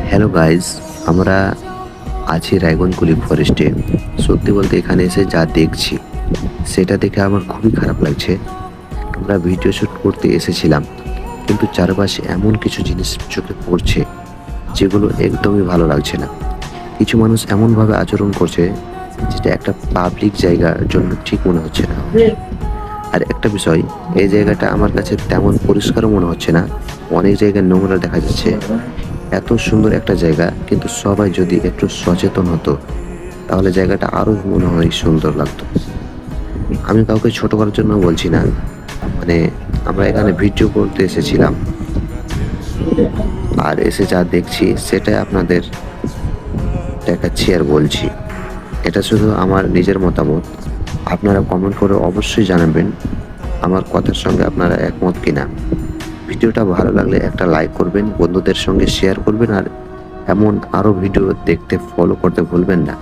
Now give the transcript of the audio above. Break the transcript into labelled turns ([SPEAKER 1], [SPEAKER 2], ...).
[SPEAKER 1] Hello guys, আমরা আছি রায়গঞ্জকুলি ফরেস্টে। সত্যি বলতে এখানে এসে যা দেখছি সেটা দেখে আমার খুবই খারাপ লাগছে। আমরা ভিডিও শ্যুট করতে এসেছিলাম, কিন্তু চারপাশে এমন কিছু জিনিস চোখে পড়ছে যেগুলো একদমই ভালো লাগছে না। কিছু মানুষ এমনভাবে আচরণ করছে যেটা একটা পাবলিক জায়গার জন্য ঠিক মনে হচ্ছে না। আর একটা বিষয়, এই জায়গাটা আমার কাছে তেমন পরিষ্কারও মনে হচ্ছে না, অনেক জায়গায় নোংরা দেখা যাচ্ছে। এত সুন্দর একটা জায়গা, কিন্তু সবাই যদি একটু সচেতন হতো তাহলে জায়গাটা আরো মনে হয় সুন্দর লাগতো। আমি কাউকে ছোট করার জন্য বলছি না, মানে আমরা এখানে ভিডিও করতে এসেছিলাম, আর এসে যা দেখছি সেটাই আপনাদের দেখাচ্ছি আর বলছি। এটা শুধু আমার নিজের মতামত। আপনারা কমেন্ট করে অবশ্যই জানাবেন আমার কথার সঙ্গে আপনারা একমত কিনা। ভিডিওটা ভালো লাগলে একটা লাইক করবেন, বন্ধুদের সঙ্গে শেয়ার করবেন, আর এমন আরও ভিডিও দেখতে ফলো করতে ভুলবেন না।